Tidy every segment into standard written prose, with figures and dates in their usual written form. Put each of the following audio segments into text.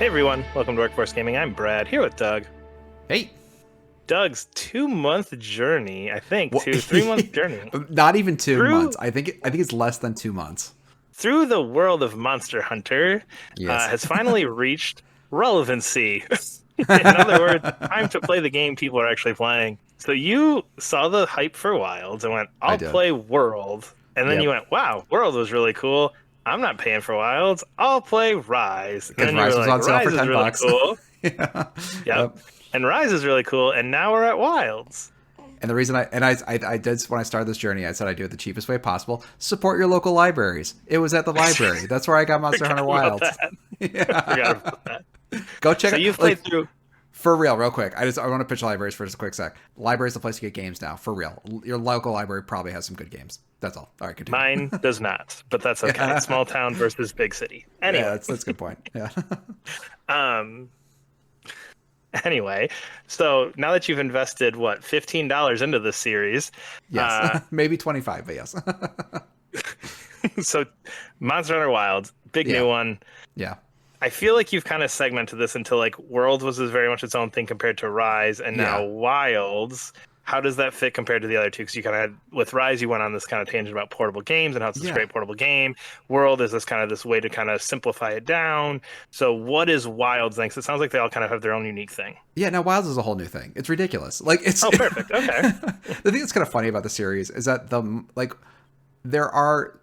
Hey everyone, welcome to Workforce Gaming. I'm Brad, here with Doug. Hey, Doug's 2 month journey, I think, what? 3 month journey Not even 2 months. through I think it's less than 2 months. through the world of Monster Hunter Yes. has finally reached relevancy. In other words, time to play the game people are actually playing. So you saw the hype for Wilds and went, I I'll did. play World. And then you Yep. went, wow, World was really cool. I'm not paying for Wilds. I'll play Rise. And Because then you were Rise was like, on sale Rise for is 10 really bucks. cool. Yeah. Yep. Yep. And Rise is really cool. And now we're at Wilds. And the reason I did when I started this journey, I said I'd do it the cheapest way possible. Support your local libraries. It was at the library. That's where I got Monster Hunter Forgot about Wilds. that. Forgot Yeah. about that. Go check So it. you've Like played through. for real, real quick. I want to pitch libraries for just a quick sec. Library's the place to get games now. For real. Your local library probably has some good games. That's all. All right, continue. Mine does not, but that's okay. Yeah. Small town versus big city. Yeah, Anyway, that's a good point. Yeah. um, anyway, so now that you've invested what $15 into this series, Yes. uh, Maybe 25, but yes. so Monster Hunter Wilds, big Yeah. new one. Yeah. I feel like you've kind of segmented this into like World was very much its own thing compared to Rise, and now Yeah. Wilds. How does that fit compared to the other two? Because you kind of had with Rise, you went on this kind of tangent about portable games and how it's this Yeah. great portable game. World is this way to kind of simplify it down. So what is Wilds then? 'Cause it sounds like they all kind of have their own unique thing. Yeah, now Wilds is a whole new thing. It's ridiculous. Like it's Oh, perfect. Okay. the thing that's kind of funny about the series is that there are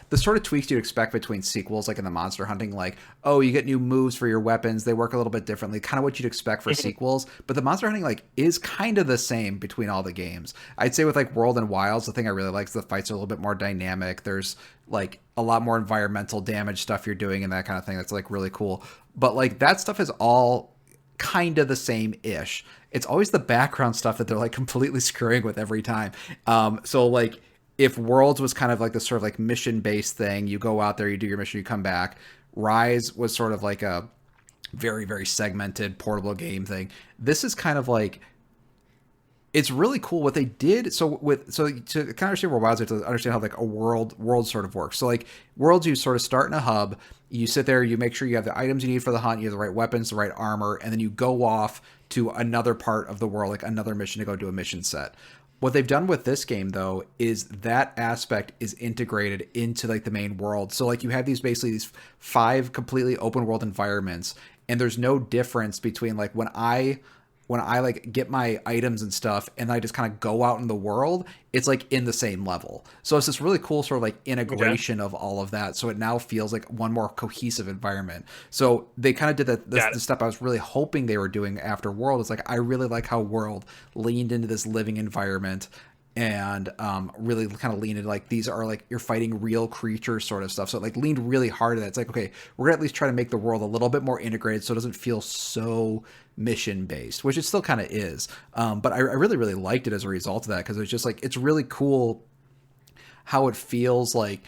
the sort of tweaks you'd expect between sequels, like in the monster hunting, like, oh, you get new moves for your weapons, they work a little bit differently, kind of what you'd expect for sequels. But the monster hunting like is kind of the same between all the games. I'd say with like World and Wilds, the thing I really like is the fights are a little bit more dynamic. There's like a lot more environmental damage stuff you're doing and that kind of thing. That's like really cool. But like that stuff is all kind of the same ish. It's always the background stuff that they're like completely screwing with every time. So like if Worlds was kind of like this sort of like mission based thing, you go out there, you do your mission, you come back. Rise was sort of like a very, very segmented portable game thing. This is kind of like it's really cool what they did. So to kind of understand where Wilds, you have to understand how like a world sort of works. So like Worlds, you sort of start in a hub, you sit there, you make sure you have the items you need for the hunt, you have the right weapons, the right armor, and then you go off to another part of the world, like another mission to go do a mission set. What they've done with this game though is that aspect is integrated into like the main world. So like you have these 5 completely open world environments, and there's no difference between like when I like get my items and stuff and I just kind of go out in the world, it's like in the same level. So it's this really cool sort of like integration of all of that. So it now feels like one more cohesive environment. So they kind of did that. The step I was really hoping they were doing after World is like, I really like how World leaned into this living environment and really kind of leaned into like these are like you're fighting real creatures sort of stuff. So it like leaned really hard at that. It's like, okay, we're gonna at least try to make the world a little bit more integrated so it doesn't feel so mission based, which it still kind of is. But I really, really liked it as a result of that because it was just like it's really cool how it feels like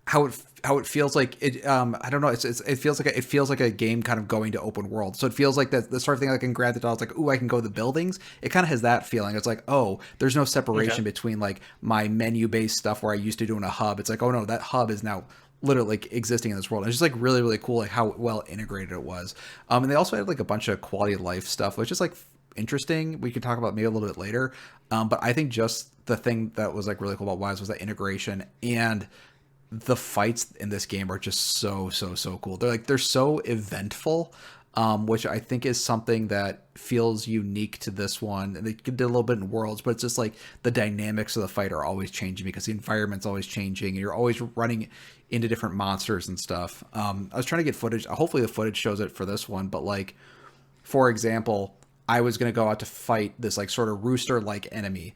how it feels like it I don't know, it feels like a game kind of going to open world. So it feels like that the sort of thing like in Grand Theft Auto, it's like, ooh, I can go to the buildings. It kind of has that feeling. It's like, oh, there's no separation between like my menu based stuff where I used to do in a hub. It's like, oh no, that hub is now literally like existing in this world. And it's just like really, really cool like how well integrated it was. And they also had like a bunch of quality of life stuff, which is like interesting. We could talk about maybe a little bit later. But I think just the thing that was like really cool about Wise was that integration, and the fights in this game are just so cool. They're so eventful, which I think is something that feels unique to this one. And they did a little bit in Worlds, but it's just like the dynamics of the fight are always changing because the environment's always changing and you're always running into different monsters and stuff. I was trying to get footage. Hopefully the footage shows it for this one, but like, for example, I was going to go out to fight this like sort of rooster-like enemy.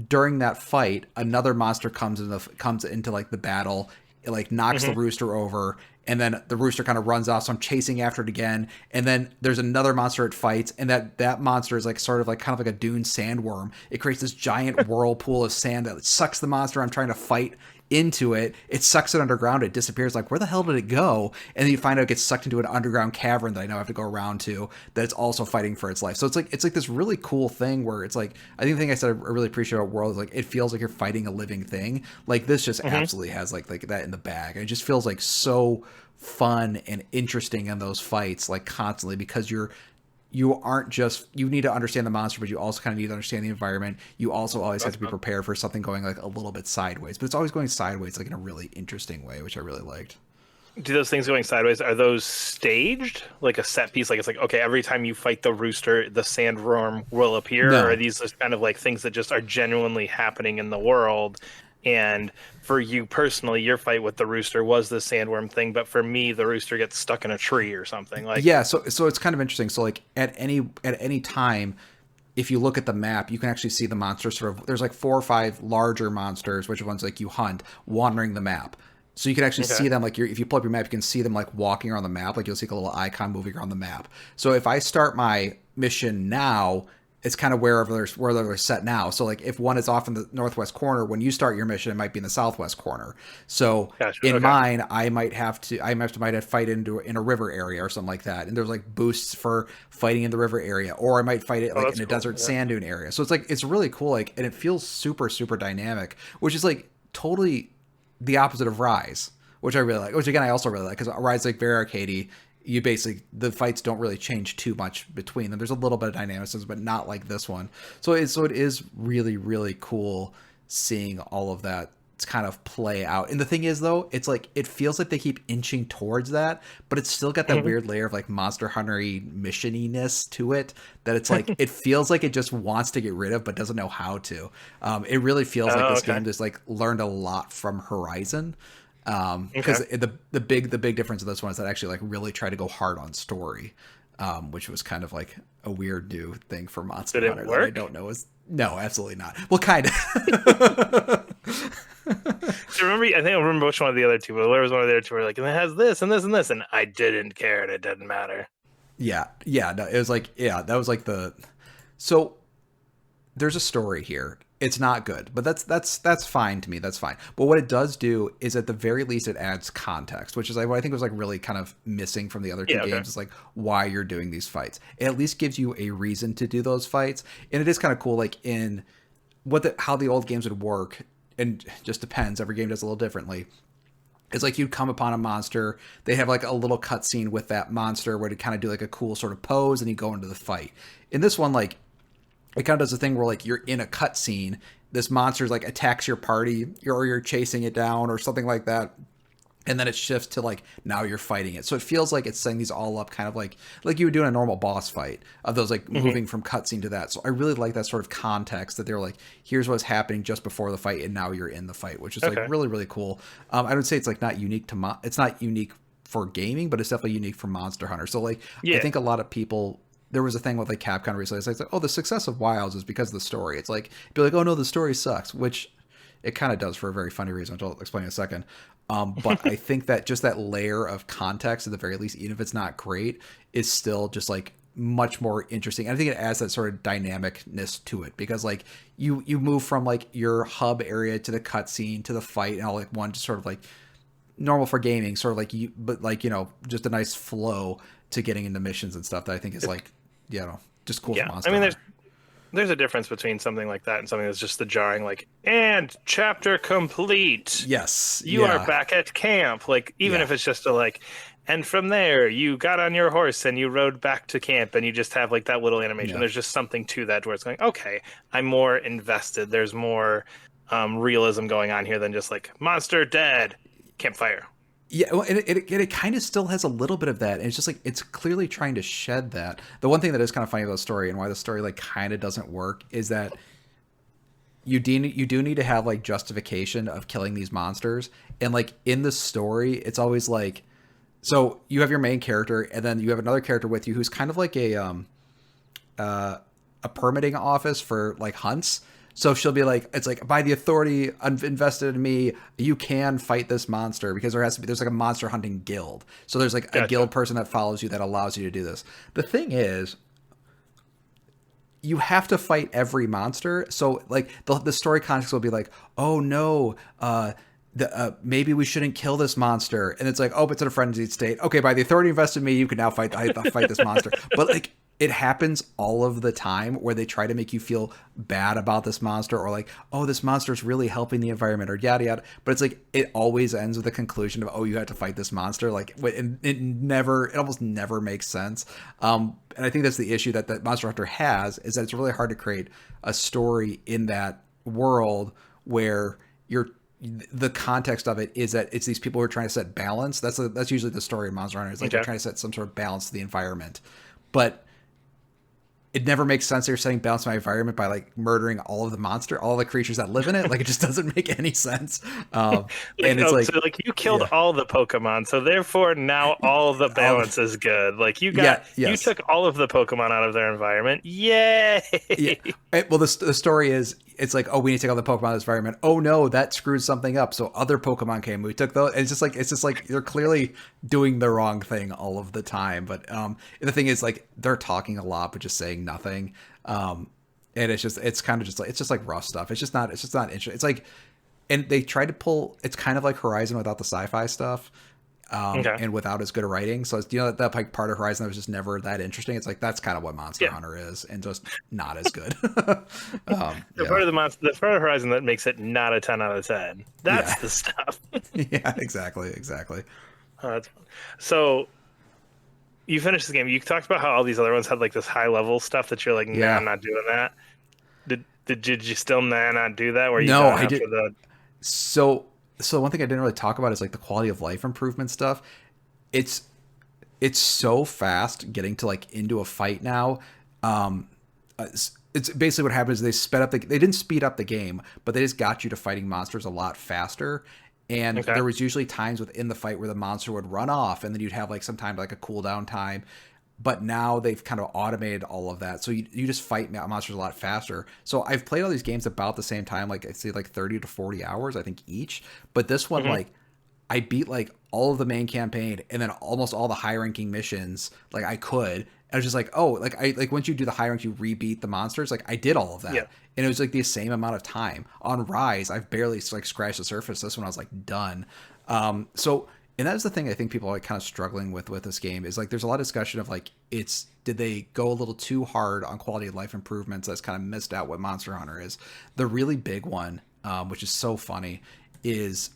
During that fight, another monster comes into like the battle. It like knocks the rooster over, and then the rooster kind of runs off. So I'm chasing after it again, and then there's another monster it fights, and that monster is like sort of like kind of like a dune sandworm. It creates this giant whirlpool of sand that sucks the monster I'm trying to fight into it. It sucks it underground. It disappears. Like, where the hell did it go? And then you find out it gets sucked into an underground cavern that I now have to go around to, that it's also fighting for its life. So it's like this really cool thing where it's like, I think the thing I said I really appreciate about World is like, it feels like you're fighting a living thing. Like this just absolutely has like that in the bag. And it just feels like so fun and interesting in those fights, like constantly, because you aren't just, you need to understand the monster, but you also kind of need to understand the environment. You also always have That's to be fun. prepared for something going like a little bit sideways, but it's always going sideways like in a really interesting way, which I really liked. Do those things going sideways, are those staged? Like a set piece? Like it's like, okay, every time you fight the rooster, the sandworm will appear? Or are No. these just kind of like things that just are genuinely happening in the world? And for you personally, your fight with the rooster was the sandworm thing, but for me, the rooster gets stuck in a tree or something. Like, Yeah, so it's kind of interesting. So like at any time, if you look at the map, you can actually see the monsters sort of. There's like 4 or 5 larger monsters, which are ones like you hunt, wandering the map. So you can actually okay, see them like if you pull up your map, you can see them like walking around the map. Like you'll see like a little icon moving around the map. So if I start my mission now, it's kind of where they're set now. So like if one is off in the northwest corner, when you start your mission, it might be in the southwest corner. So gotcha. in Okay. mine, I might have to fight into in a river area or something like that. And there's like boosts for fighting in the river area, or I might fight it Oh, like that's in a cool. desert Yeah. sand dune area. So it's like it's really cool, like, and it feels super super dynamic, which is like totally the opposite of Rise, which I really like. Which again, I also really like because Rise is like very arcadey. You basically the fights don't really change too much between them. There's a little bit of dynamicism, but not like this one. So it is really really cool seeing all of that kind of play out. And the thing is though, it's like it feels like they keep inching towards that, but it's still got that Mhm. weird layer of like Monster Hunter-y mission-iness to it that it's like it feels like it just wants to get rid of but doesn't know how to. It really feels like Oh, this okay. game just like learned a lot from Horizon. Okay. Because the big difference of this one is that I actually like really try to go hard on story, which was kind of like a weird new thing for Monster Did it Hunter that I work? don't know is no, absolutely not. Well, kind of. So remember, I think I remember which one of the other two, but there was one of the other two where like, and it has this and this and this, and I didn't care, and it didn't matter. Yeah, yeah. No, it was like yeah, that was like the. So there's a story here. It's not good, but that's fine to me. That's fine. But what it does do is at the very least it adds context, which is like what I think was like really kind of missing from the other two Yeah. Okay. games. Is like why you're doing these fights. It at least gives you a reason to do those fights, and it is kind of cool. Like in how the old games would work, and it just depends. Every game does a little differently. It's like you'd come upon a monster. They have like a little cutscene with that monster where to kind of do like a cool sort of pose, and you go into the fight. In this one, like it kind of does a thing where like you're in a cutscene, this monster's like attacks your party, or you're chasing it down or something like that, and then it shifts to like now you're fighting it. So it feels like it's setting these all up kind of like you would do in a normal boss fight of those like Hmm. moving from cutscene to that. So I really like that sort of context that they're like, here's what's happening just before the fight, and now you're in the fight, which is like Okay. really really cool. I would say it's like not unique to it's not unique for gaming, but it's definitely unique for Monster Hunter. So like I Yeah. think a lot of people, there was a thing with like Capcom recently. It's like, oh, the success of Wilds is because of the story. It's like be like, oh no, the story sucks, which it kind of does for a very funny reason, which I'll explain in a second. But I think that just that layer of context, at the very least, even if it's not great, is still just like much more interesting. And I think it adds that sort of dynamicness to it because like you move from like your hub area to the cutscene to the fight and all like one just sort of like normal for gaming, sort of like you, but like just a nice flow to getting into missions and stuff that I think is like just cool for Yeah. I Monster mean, Hunter. there's a difference between something like that and something that's just the jarring, like, and chapter complete. Yes, You are yeah, back at camp. Like, even yeah, if it's just a like, and from there you got on your horse and you rode back to camp, and you just have like that little animation. yeah. There's just something to that where it's going, okay, I'm more invested. There's more realism going on here than just like monster dead, campfire. Yeah, well, and it kind of still has a little bit of that, and it's just like it's clearly trying to shed that. The one thing that is kind of funny about the story and why the story like kind of doesn't work is that you do need to have like justification of killing these monsters, and like in the story, it's always like so you have your main character, and then you have another character with you who's kind of like a permitting office for like hunts. So she'll be like, it's like by the authority invested in me, you can fight this monster because there's like a monster hunting guild. So there's like a Gotcha. guild person that follows you that allows you to do this. The thing is, you have to fight every monster. So like the story context will be like, oh no, maybe we shouldn't kill this monster, and it's like, oh, but it's in a frenzied state. Okay, by the authority invested in me, you can now fight this monster. But like it happens all of the time where they try to make you feel bad about this monster, or like, oh, this monster is really helping the environment, or yada yada. But it's like it always ends with the conclusion of, oh, you have to fight this monster. Like it almost never makes sense. And I think that's the issue that Monster Hunter has, is that it's really hard to create a story in that world where you're the context of it is that it's these people who are trying to set balance. That's usually the story of Monster Hunter. Is like they're trying to set some sort of balance to the environment, but it never makes sense. They're setting balance to my environment by like murdering all of all the creatures that live in it. Like it just doesn't make any sense. And it's like, so like you killed yeah, all the Pokemon, so therefore now all the all balance is good. Like yeah, you yes, took all of the Pokemon out of their environment. Yay! yeah. Well, the story is, it's like, oh, we need to take all the Pokemon out of this environment. Oh no, that screwed something up. So other Pokemon came. We took those. It's just like they're clearly doing the wrong thing all of the time. But the thing is, like, they're talking a lot but just saying nothing. And it's kind of just like, it's just like rough stuff. It's just not interesting. It's like, and they tried to pull. It's kind of like Horizon without the sci-fi stuff. Okay. And without as good a writing. So it's, that like part of Horizon that was just never that interesting. It's like that's kind of what Monster Yeah. Hunter is, and just not as good. The part of the part of Horizon that makes it not a 10 out of 10. That's Yeah. the stuff. Yeah, exactly. Oh, that's fun. So you finished the game. You talked about how all these other ones had like this high level stuff that you're like, nah, Yeah. I'm not doing that. Did you still not do that? Were you No, done I after did. the? So one thing I didn't really talk about is like the quality of life improvement stuff. It's it's so fast getting to like into a fight now. It's basically what happens is they didn't speed up the game, but they just got you to fighting monsters a lot faster. And Okay. there was usually times within the fight where the monster would run off, and then you'd have like some time like a cooldown time. But now they've kind of automated all of that, so you just fight monsters a lot faster. So I've played all these games about the same time, like I'd say like 30 to 40 hours, I think, each. But this one, Hmm. like, I beat like all of the main campaign and then almost all the high ranking missions. Like I could. I was just like, oh, like I like once you do the high rank, you rebeat the monsters. Like I did all of Yeah. that, and it was like the same amount of time. On Rise, I've barely like scratched the surface. This one I was like done. So and that's the thing I think people are like kind of struggling with this game is like there's a lot of discussion of like did they go a little too hard on quality of life improvements that's kind of missed out what Monster Hunter is. The really big one, which is so funny, is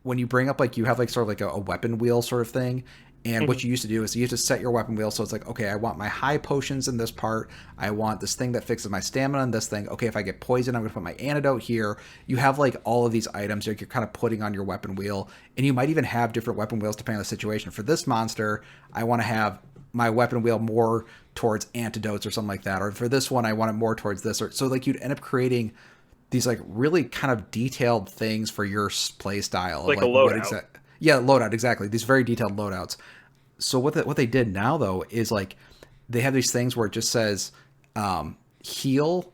when you bring up like you have like sort of like a weapon wheel sort of thing. And Hmm. what you used to do is you used to set your weapon wheel. So it's like, okay, I want my high potions in this part. I want this thing that fixes my stamina in this thing. Okay, if I get poisoned, I'm going to put my antidote here. You have like all of these items like you're kind of putting on your weapon wheel. And you might even have different weapon wheels depending on the situation. For this monster, I want to have my weapon wheel more towards antidotes or something like that. Or for this one, I want it more towards this. Or so like you'd end up creating these like really kind of detailed things for your play style of Like a like what loadout. exact yeah, loadout, exactly, these very detailed loadouts. So what they did now though is like they have these things where it just says heal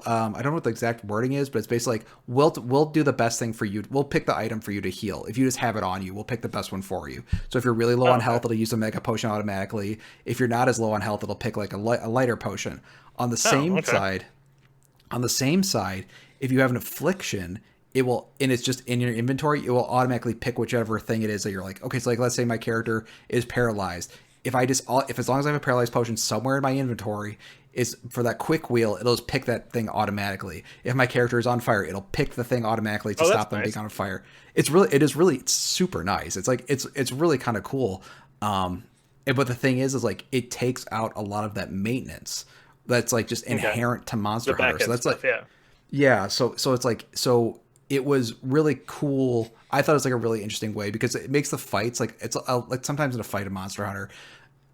I don't know what the exact wording is, but it's basically like we'll do the best thing for you. We'll pick the item for you to heal. If you just have it on you, we'll pick the best one for you. So if you're really low Oh, on okay. health, it'll use a mega potion automatically. If you're not as low on health, it'll pick like a lighter potion. On the Oh, same okay. side, on the same side, if you have an affliction, it will, and it's just in your inventory, it will automatically pick whichever thing it is that you're like, okay, so like let's say my character is paralyzed. If as long as I have a paralyzed potion somewhere in my inventory, is for that quick wheel, it'll just pick that thing automatically. If my character is on fire, it'll pick the thing automatically to Oh, that's stop them nice. being on fire. It's super nice. It's like it's really kind of cool. But the thing is like it takes out a lot of that maintenance that's like just Okay. inherent to The Monster Hunter. back So end that's stuff. like Yeah. yeah, so it's like it was really cool. I thought it was like a really interesting way because it makes the fights like it's like sometimes in a fight of Monster Hunter,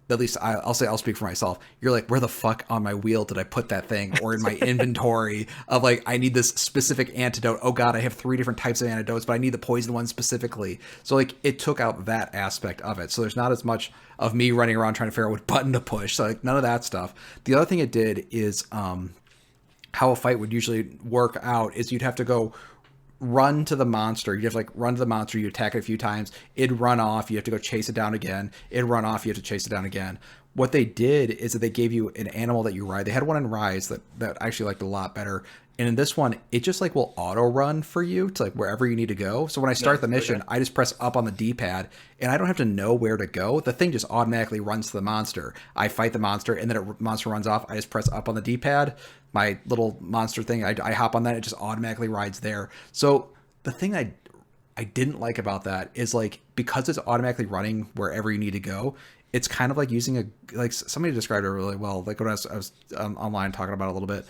at least I'll speak for myself. You're like, where the fuck on my wheel did I put that thing, or in my inventory of like I need this specific antidote. Oh god, I have 3 different types of antidotes, but I need the poison one specifically. So like it took out that aspect of it. So there's not as much of me running around trying to figure out what button to push. So like none of that stuff. The other thing it did is how a fight would usually work out is you'd have to go run to the monster. You have to like run to the monster. You attack it a few times. It'd run off. You have to go chase it down again. It'd run off. You have to chase it down again. What they did is that they gave you an animal that you ride. They had one in Rise that I actually liked a lot better. And in this one, it just like will auto run for you to like wherever you need to go. So when I start Nice. the mission, Okay. I just press up on the D-pad and I don't have to know where to go. The thing just automatically runs to the monster. I fight the monster and then monster runs off. I just press up on the D-pad, my little monster thing. I hop on that. It just automatically rides there. So the thing I didn't like about that is like because it's automatically running wherever you need to go. It's kind of like using a like somebody described it really well. Like when I was online talking about it a little bit.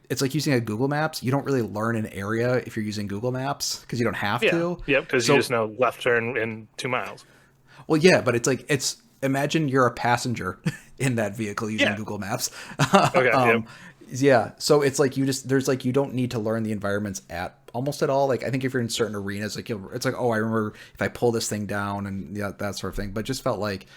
It's like using a Google Maps. You don't really learn an area if you're using Google Maps because you don't have Yeah. to. Yep. Because you So just know left turn in 2 miles. well, yeah, but it's like it's imagine you're a passenger in that vehicle using Yeah. Google Maps. Okay. Yep. um, yeah, so it's like you just there's like you don't need to learn the environments at almost at all. Like I think if you're in certain arenas, like it's like oh I remember if I pull this thing down and yeah that sort of thing. But it just felt like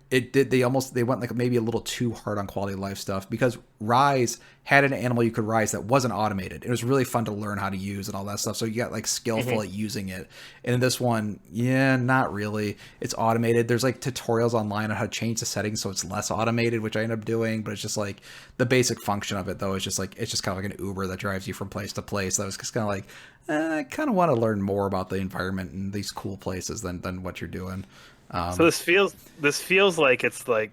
it did they went like maybe a little too hard on quality of life stuff because Rise had an animal you could rise that wasn't automated. It was really fun to learn how to use and all that stuff. So you got like skillful at using it. And in this one, yeah, not really. It's automated. There's like tutorials online on how to change the settings so it's less automated, which I end up doing. But it's just like the basic function of it though is just like it's just kind of like an Uber that drives you from place to place. That was just kind of like I kind of want to learn more about the environment and these cool places than what you're doing. So this feels like it's like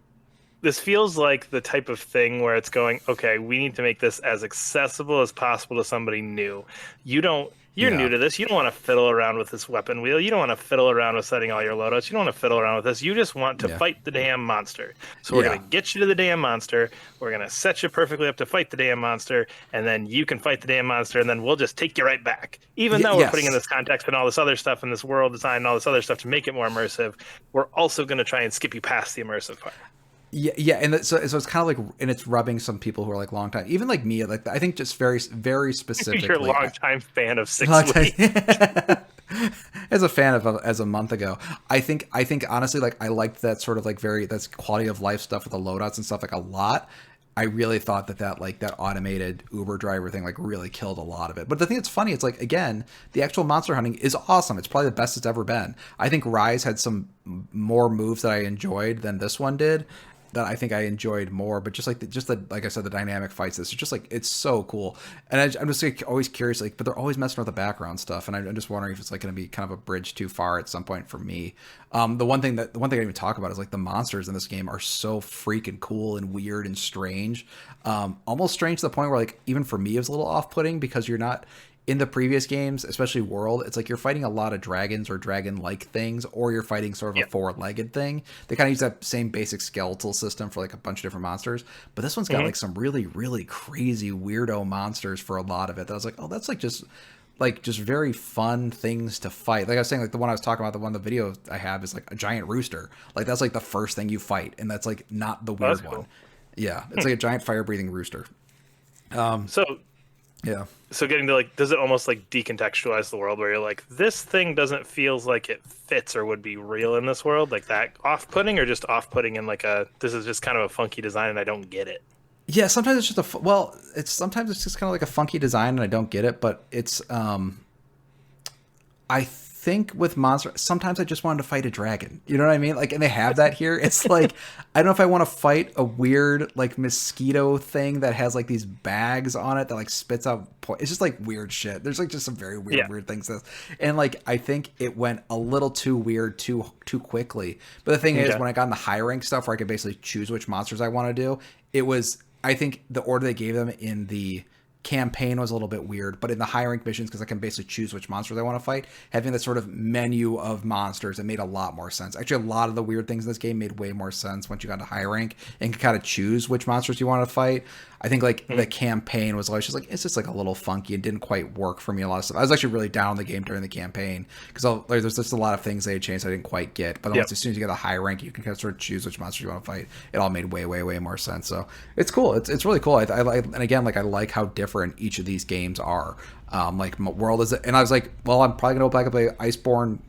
this feels like the type of thing where it's going, okay, we need to make this as accessible as possible to somebody new. You're new Yeah. to this. You don't want to fiddle around with this weapon wheel. You don't want to fiddle around with setting all your loadouts. You don't want to fiddle around with this. You just want to Yeah. fight the damn monster. So we're Yeah. going to get you to the damn monster. We're going to set you perfectly up to fight the damn monster. And then you can fight the damn monster. And then we'll just take you right back. Even though we're putting in Yes. this context and all this other stuff and this world design and all this other stuff to make it more immersive, we're also going to try and skip you past the immersive part. Yeah, yeah, and so it's kind of like, and it's rubbing some people who are like long time, even like me, like I think just very specifically. You're a longtime fan of Six Long time- Weeks. as a fan of as a month ago, I think honestly like I liked that sort of like that's quality of life stuff with the loadouts and stuff like a lot. I really thought that like that automated Uber driver thing like really killed a lot of it. But the thing that's funny, it's like again, the actual monster hunting is awesome. It's probably the best it's ever been. I think Rise had some more moves that I enjoyed than this one did. That I think I enjoyed more, but just the like I said, the dynamic fights. This is just like it's so cool, and I'm just like always curious, like, but they're always messing with the background stuff, and I'm just wondering if it's like going to be kind of a bridge too far at some point for me. The one thing I didn't even talk about is like the monsters in this game are so freaking cool and weird and strange, almost strange to the point where like even for me it was a little off-putting because you're not in the previous games, especially World, it's like you're fighting a lot of dragons or dragon-like things, or you're fighting sort of a four-legged thing. They kind of use that same basic skeletal system for like a bunch of different monsters, but this one's got like some really, really crazy weirdo monsters for a lot of it. That I was like, oh, that's like just very fun things to fight. Like I was saying, like the one I was talking about, the one the video I have is like a giant rooster. Like that's like the first thing you fight, and that's like not the Oh, weird that's one. cool. Yeah, it's like a giant fire-breathing rooster. So Yeah. so getting to like, does it almost like decontextualize the world where you're like, this thing doesn't feels like it fits or would be real in this world, like that off-putting, or just off-putting in like this is just kind of a funky design and I don't get it. Yeah, sometimes it's just it's sometimes it's just kind of like a funky design and I don't get it, but it's I think with monster sometimes I just wanted to fight a dragon. You know what I mean? Like and they have that here. It's like I don't know if I want to fight a weird like mosquito thing that has like these bags on it that like spits out it's just like weird shit. There's like just some very weird things and like I think it went a little too weird too quickly. But the thing is when I got in the high rank stuff where I could basically choose which monsters I want to do, it was I think the order they gave them in the campaign was a little bit weird, but in the high rank missions, because I can basically choose which monsters I want to fight, having that sort of menu of monsters, it made a lot more sense. Actually, a lot of the weird things in this game made way more sense once you got to high rank and could kind of choose which monsters you want to fight. I think like the campaign was always just like it's just like a little funky and didn't quite work for me. A lot of stuff. I was actually really down on the game during the campaign because there's just a lot of things they had changed I didn't quite get. But once as soon as you get a high rank, you can kind of sort of choose which monsters you want to fight. It all made way more sense. So it's cool. It's really cool. And again, like I like how different each of these games are. Like World is, and I was like, well, I'm probably gonna go back and play Iceborne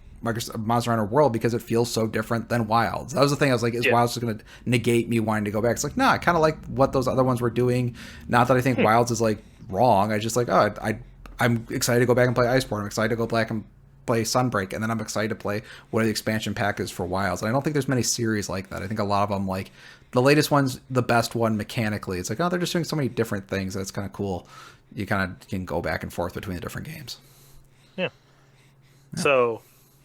Monster Hunter World because it feels so different than Wilds. That was the thing. I was like, is Wilds just going to negate me wanting to go back? It's like, no, I kind of like what those other ones were doing. Not that I think Wilds is like wrong. I just like, I'm excited to go back and play Iceborne. I'm excited to go back and play Sunbreak, and then I'm excited to play what the expansion pack is for Wilds. And I don't think there's many series like that. I think a lot of them, like the latest one's the best one mechanically. It's like, oh, they're just doing so many different things. That's kind of cool. You kind of can go back and forth between the different games. Yeah. So,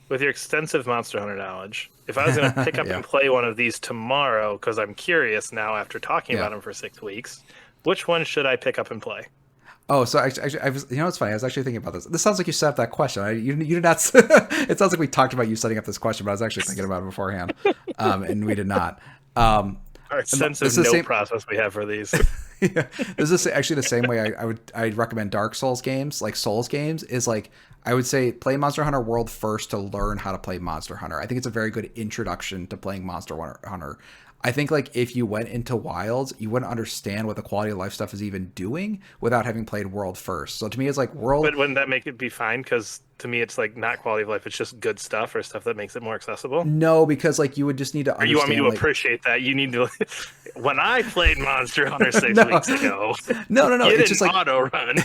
with your extensive Monster Hunter knowledge, if I was going to pick up Yeah. and play one of these tomorrow, because I'm curious now after talking Yeah. about them for 6 weeks, which one should I pick up and play? Oh, so I was, you know, it's funny. I was actually thinking about this. This sounds like you set up that question. You did not. It sounds like we talked about you setting up this question, but I was actually thinking about it beforehand, and we did not. Our extensive note process we have for these. Yeah. This is actually the same way I'd recommend Dark Souls games, like Souls games, is like I would say play Monster Hunter World first to learn how to play Monster Hunter. I think it's a very good introduction to playing Monster Hunter. I think like if you went into Wilds, you wouldn't understand what the quality of life stuff is even doing without having played World first. So to me, it's like World. But wouldn't that make it be fine? Because to me, it's like not quality of life. It's just good stuff or stuff that makes it more accessible. No, because like you would just need to Or understand. you want me to like, appreciate that? You need to. When I played Monster Hunter 6 No. weeks ago, No. you It's didn't just like auto run.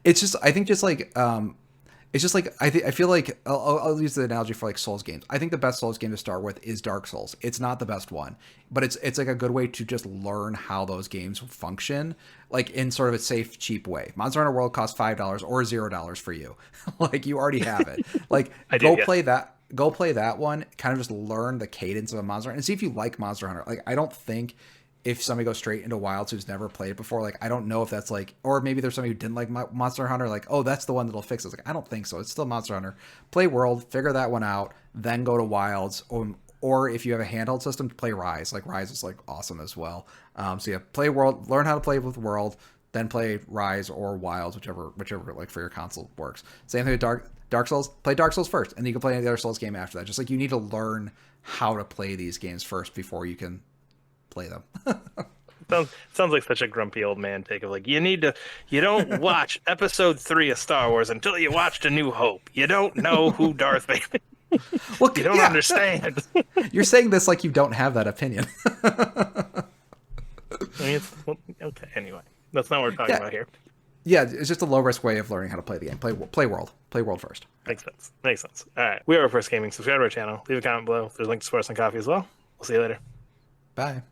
it's just I think just like it's just like I feel like I'll use the analogy for like Souls games. I think the best Souls game to start with is Dark Souls. It's not the best one, but it's like a good way to just learn how those games function, like in sort of a safe, cheap way. Monster Hunter World costs $5 or $0 for you. Like you already have it. Like play that. Go play that one. Kind of just learn the cadence of a Monster Hunter and see if you like Monster Hunter. Like I don't think if somebody goes straight into Wilds who's never played it before, like I don't know if that's like, or maybe there's somebody who didn't like Monster Hunter, like, oh, that's the one that'll fix it. It's like I don't think so. It's still Monster Hunter. Play World, figure that one out, then go to Wilds, or if you have a handheld system, play Rise. Like Rise is like awesome as well. So yeah, play World, learn how to play with World, then play Rise or Wilds, whichever like for your console works. Same thing with Dark Souls. Play Dark Souls first, and you can play any other Souls game after that. Just like you need to learn how to play these games first before you can play them. Sounds like such a grumpy old man take of like you don't watch episode 3 of Star Wars until you watched A New Hope. You don't know who Darth Vader. Well, you don't understand. You're saying this like you don't have that opinion. I mean, okay. Anyway, that's not what we're talking about here. Yeah, it's just a low risk way of learning how to play the game. Play World. Play World first. Makes sense. All right, we are First Gaming. Subscribe to our channel. Leave a comment below. There's a link to support us on Coffee as well. We'll see you later. Bye.